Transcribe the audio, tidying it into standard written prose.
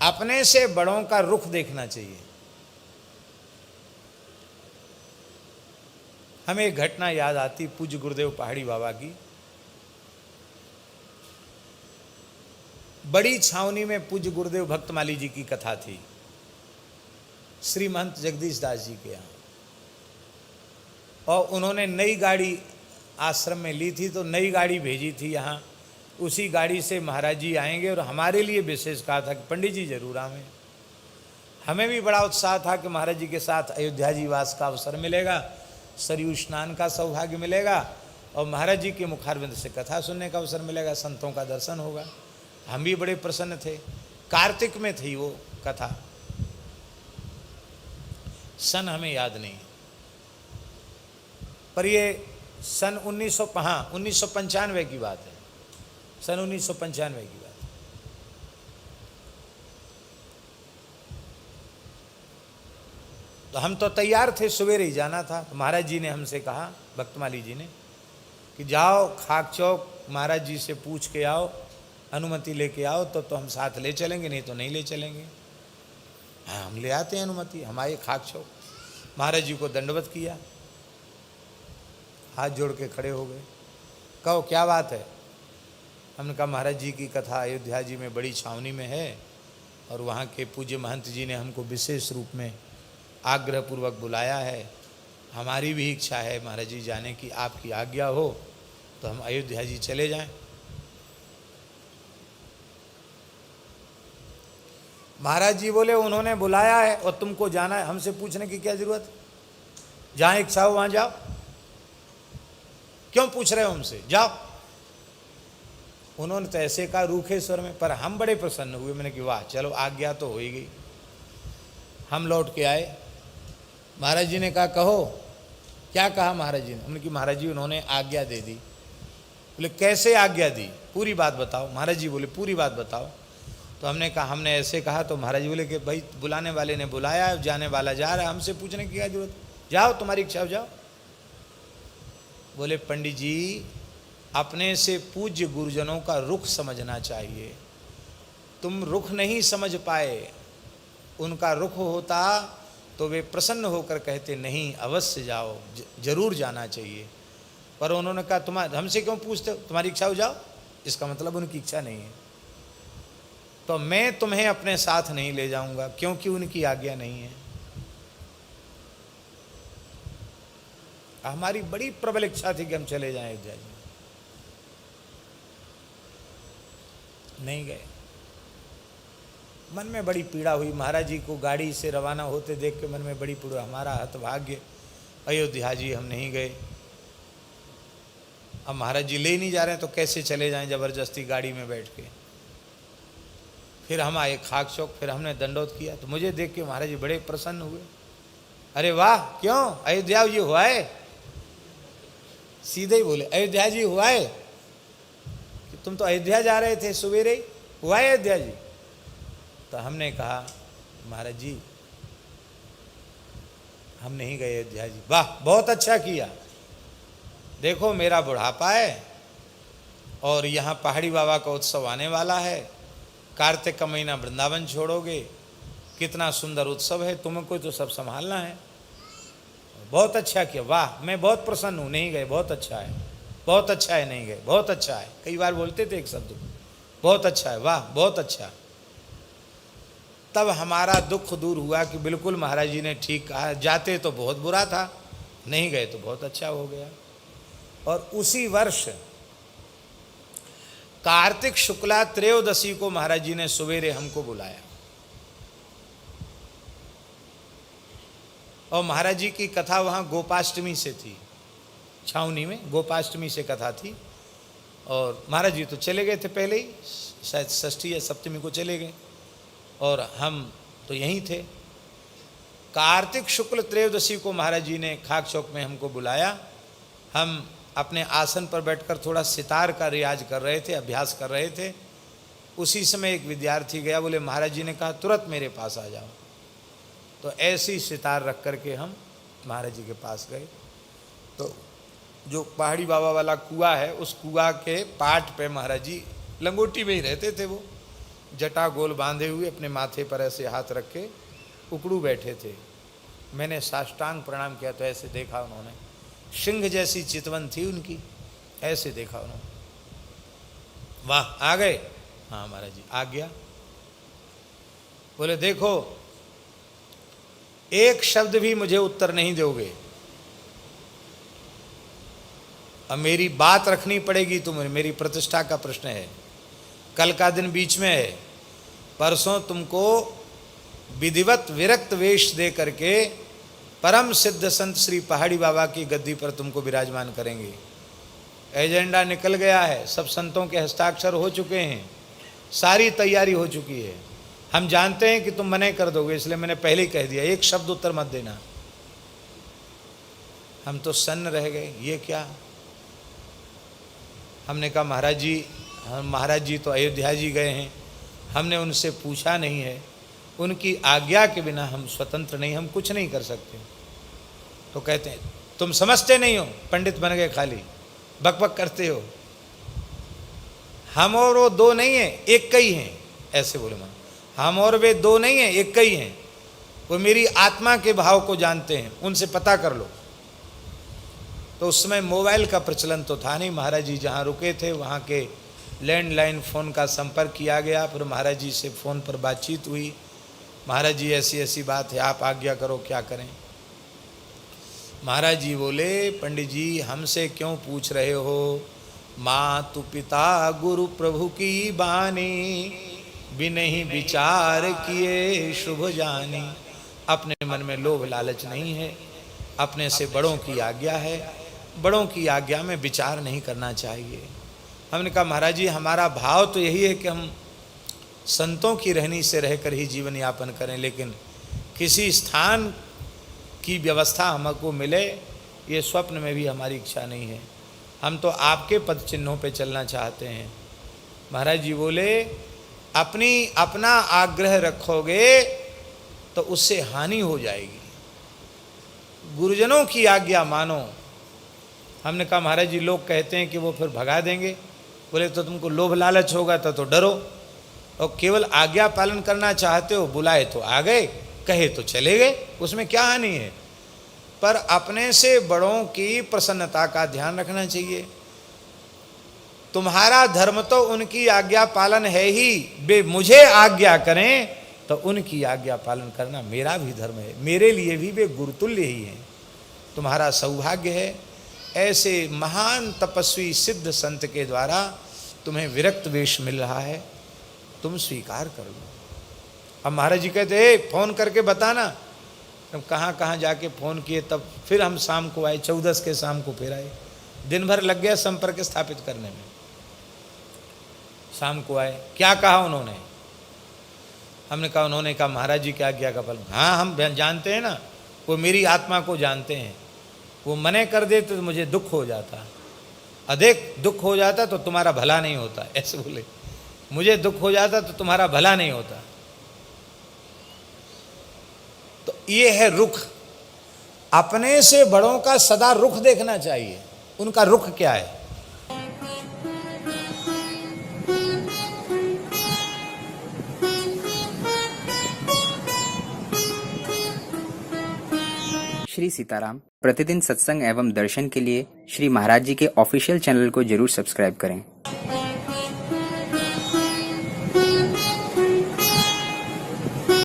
अपने से बड़ों का रुख देखना चाहिए। हमें एक घटना याद आती पूज्य गुरुदेव पहाड़ी बाबा की। बड़ी छावनी में पूज्य गुरुदेव भक्तमाली जी की कथा थी, श्री महंत जगदीश दास जी के यहाँ, और उन्होंने नई गाड़ी आश्रम में ली थी, तो नई गाड़ी भेजी थी यहाँ। उसी गाड़ी से महाराज जी आएंगे और हमारे लिए विशेष कहा था कि पंडित जी जरूर आवें। हमें भी बड़ा उत्साह था कि महाराज जी के साथ अयोध्या जी वास का अवसर मिलेगा, सरयू स्नान का सौभाग्य मिलेगा और महाराज जी के मुखारविंद से कथा सुनने का अवसर मिलेगा, संतों का दर्शन होगा। हम भी बड़े प्रसन्न थे। कार्तिक में थी वो कथा, सन हमें याद नहीं, पर ये सन 1995 की बात है, सन 1995 की बात है। तो हम तो तैयार थे, सवेरे ही जाना था। तो महाराज जी ने हमसे कहा, भक्तमाली जी ने, कि जाओ खाक चौक महाराज जी से पूछ के आओ, अनुमति लेके आओ, तो हम साथ ले चलेंगे, नहीं तो नहीं ले चलेंगे। हाँ, हम ले आते हैं अनुमति। हम आए खाक चौक, महाराज जी को दंडवत किया, हाथ जोड़ के खड़े हो गए। कहो क्या बात है? हमने कहा महाराज जी की कथा अयोध्या जी में बड़ी छावनी में है और वहाँ के पूज्य महंत जी ने हमको विशेष रूप में आग्रहपूर्वक बुलाया है। हमारी भी इच्छा है महाराज जी जाने की, आपकी आज्ञा हो तो हम अयोध्या जी चले जाएं। महाराज जी बोले उन्होंने बुलाया है और तुमको जाना है, हमसे पूछने की क्या जरूरत? जहाँ इच्छा हो वहाँ जाओ, क्यों पूछ रहे हो हमसे? जाओ। उन्होंने तो ऐसे कहा रूखे स्वर में, पर हम बड़े प्रसन्न हुए। मैंने कहा वाह, चलो आज्ञा तो हो ही गई। हम लौट के आए, महाराज जी ने कहा कहो। क्या कहा महाराज जी ने? हमने कहा महाराज जी उन्होंने आज्ञा दे दी। बोले कैसे आज्ञा दी, पूरी बात बताओ। महाराज जी बोले पूरी बात बताओ। तो हमने कहा हमने ऐसे कहा। तो महाराज जी बोले कि भाई बुलाने वाले ने बुलाया, जाने वाला जा रहा है, हमसे पूछने की क्या जरूरत, जाओ तुम्हारी इच्छा हो जाओ। बोले पंडित जी अपने से पूज्य गुरुजनों का रुख समझना चाहिए, तुम रुख नहीं समझ पाए। उनका रुख होता तो वे प्रसन्न होकर कहते नहीं अवश्य जाओ, जरूर जाना चाहिए। पर उन्होंने कहा तुम्हारे हमसे क्यों पूछते हो, तुम्हारी इच्छा हो जाओ, इसका मतलब उनकी इच्छा नहीं है। तो मैं तुम्हें अपने साथ नहीं ले जाऊंगा क्योंकि उनकी आज्ञा नहीं है। हमारी बड़ी प्रबल इच्छा थी कि हम चले जाएं अयोध्या जी, नहीं गए। मन में बड़ी पीड़ा हुई। महाराज जी को गाड़ी से रवाना होते देख के मन में बड़ी पीड़ा, हमारा हतभाग्य, अयोध्या जी हम नहीं गए। अब महाराज जी ले नहीं जा रहे हैं तो कैसे चले जाएं जबरदस्ती गाड़ी में बैठ के। फिर हम आए खाक चौक, फिर हमने दंडोत किया। तो मुझे देख के महाराज जी बड़े प्रसन्न हुए। अरे वाह, क्यों अयोध्या जी हुआ है? सीधे ही बोले अयोध्या जी हुआ है कि तुम तो अयोध्या जा रहे थे सवेरे ही, हुआ है अयोध्या जी? तो हमने कहा महाराज जी हम नहीं गए अयोध्या जी। वाह, बहुत अच्छा किया। देखो मेरा बुढ़ापा है और यहाँ पहाड़ी बाबा का उत्सव आने वाला है, कार्तिक का महीना वृंदावन छोड़ोगे, कितना सुंदर उत्सव है, तुमको तो सब संभालना है। बहुत अच्छा किया, वाह मैं बहुत प्रसन्न हूँ। नहीं गए, बहुत अच्छा है, बहुत अच्छा है, नहीं गए, बहुत अच्छा है। कई बार बोलते थे एक शब्द, बहुत अच्छा है, वाह बहुत अच्छा। तब हमारा दुख दूर हुआ कि बिल्कुल महाराज जी ने ठीक कहा, जाते तो बहुत बुरा था, नहीं गए तो बहुत अच्छा हो गया। और उसी वर्ष कार्तिक शुक्ला त्रयोदशी को महाराज जी ने सवेरे हमको बुलाया और महाराज जी की कथा वहाँ गोपाष्टमी से थी, छावनी में गोपाष्टमी से कथा थी। और महाराज जी तो चले गए थे पहले ही, शायद षष्ठी या सप्तमी को चले गए और हम तो यहीं थे। कार्तिक शुक्ल त्रयोदशी को महाराज जी ने खाक चौक में हमको बुलाया। हम अपने आसन पर बैठकर थोड़ा सितार का रियाज कर रहे थे, अभ्यास कर रहे थे। उसी समय एक विद्यार्थी गया, बोले महाराज जी ने कहा तुरंत मेरे पास आ जाओ। तो ऐसी सितार रख करके हम महाराज जी के पास गए। तो जो पहाड़ी बाबा वाला कुआं है, उस कुआं के पाट पे महाराज जी लंगोटी में ही रहते थे। वो जटा गोल बांधे हुए अपने माथे पर ऐसे हाथ रख के उकड़ू बैठे थे। मैंने साष्टांग प्रणाम किया तो ऐसे देखा उन्होंने, सिंह जैसी चितवन थी उनकी, ऐसे देखा उन्होंने। वाह, आ गए? हाँ महाराज जी आ गया। बोले देखो एक शब्द भी मुझे उत्तर नहीं दोगे, अब मेरी बात रखनी पड़ेगी तुम्हें, मेरी प्रतिष्ठा का प्रश्न है। कल का दिन बीच में है, परसों तुमको विधिवत विरक्त वेश दे करके परम सिद्ध संत श्री पहाड़ी बाबा की गद्दी पर तुमको विराजमान करेंगे। एजेंडा निकल गया है, सब संतों के हस्ताक्षर हो चुके हैं, सारी तैयारी हो चुकी है। हम जानते हैं कि तुम मना कर दोगे, इसलिए मैंने पहले ही कह दिया एक शब्द उत्तर मत देना। हम तो सन्न रह गए, ये क्या? हमने कहा महाराज जी तो अयोध्या जी गए हैं, हमने उनसे पूछा नहीं है, उनकी आज्ञा के बिना हम स्वतंत्र नहीं, हम कुछ नहीं कर सकते। तो कहते हैं तुम समझते नहीं हो, पंडित बन गए, खाली बकबक करते हो। हम और वो दो नहीं है, एक का ही हैं, ऐसे बोले मन। हम और वे दो नहीं है, एक का ही हैं। वो मेरी आत्मा के भाव को जानते हैं, उनसे पता कर लो। तो उस समय मोबाइल का प्रचलन तो था नहीं। महाराज जी जहाँ रुके थे वहाँ के लैंडलाइन फ़ोन का संपर्क किया गया, फिर महाराज जी से फ़ोन पर बातचीत हुई। महाराज जी ऐसी ऐसी बात है, आप आज्ञा करो, क्या करें? महाराज जी बोले पंडित जी हमसे क्यों पूछ रहे हो, मातु पिता गुरु प्रभु की बानी, बिनहि विचार किए शुभ जानी। अपने मन में लोभ लालच नहीं है, अपने से बड़ों की आज्ञा है, बड़ों की आज्ञा में विचार नहीं करना चाहिए। हमने कहा महाराज जी हमारा भाव तो यही है कि हम संतों की रहनी से रहकर ही जीवन यापन करें, लेकिन किसी स्थान की व्यवस्था हमको मिले ये स्वप्न में भी हमारी इच्छा नहीं है। हम तो आपके पद चिन्हों पे चलना चाहते हैं। महाराज जी बोले अपना आग्रह रखोगे तो उससे हानि हो जाएगी, गुरुजनों की आज्ञा मानो। हमने कहा महाराज जी लोग कहते हैं कि वो फिर भगा देंगे। बोले तो तुमको लोभ लालच होगा तो डरो, और केवल आज्ञा पालन करना चाहते हो, बुलाए तो आ गए, कहे तो चले गए, उसमें क्या हानि है? पर अपने से बड़ों की प्रसन्नता का ध्यान रखना चाहिए। तुम्हारा धर्म तो उनकी आज्ञा पालन है ही, वे मुझे आज्ञा करें तो उनकी आज्ञा पालन करना मेरा भी धर्म है, मेरे लिए भी वे गुरुतुल्य ही हैं। तुम्हारा सौभाग्य है ऐसे महान तपस्वी सिद्ध संत के द्वारा तुम्हें विरक्त वेश मिल रहा है, तुम स्वीकार कर लो। अब महाराज जी कहते फ़ोन करके बताना। तब कहाँ कहाँ जाके फ़ोन किए, तब फिर हम शाम को आए, 14 के शाम को फिर आए। दिन भर लग गया संपर्क स्थापित करने में। शाम को आए, क्या कहा उन्होंने? हमने कहा, उन्होंने कहा महाराज जी की आज्ञा का पालन। हाँ हम जानते हैं ना, वो मेरी आत्मा को जानते हैं, वो मने कर देते तो मुझे दुख हो जाता, अधिक दुख हो जाता तो तुम्हारा भला नहीं होता, ऐसे बोले। मुझे दुख हो जाता तो तुम्हारा भला नहीं होता। तो ये है रुख। अपने से बड़ों का सदा रुख देखना चाहिए, उनका रुख क्या है। श्री सीताराम प्रतिदिन सत्संग एवं दर्शन के लिए श्री महाराज जी के ऑफिशियल चैनल को जरूर सब्सक्राइब करें।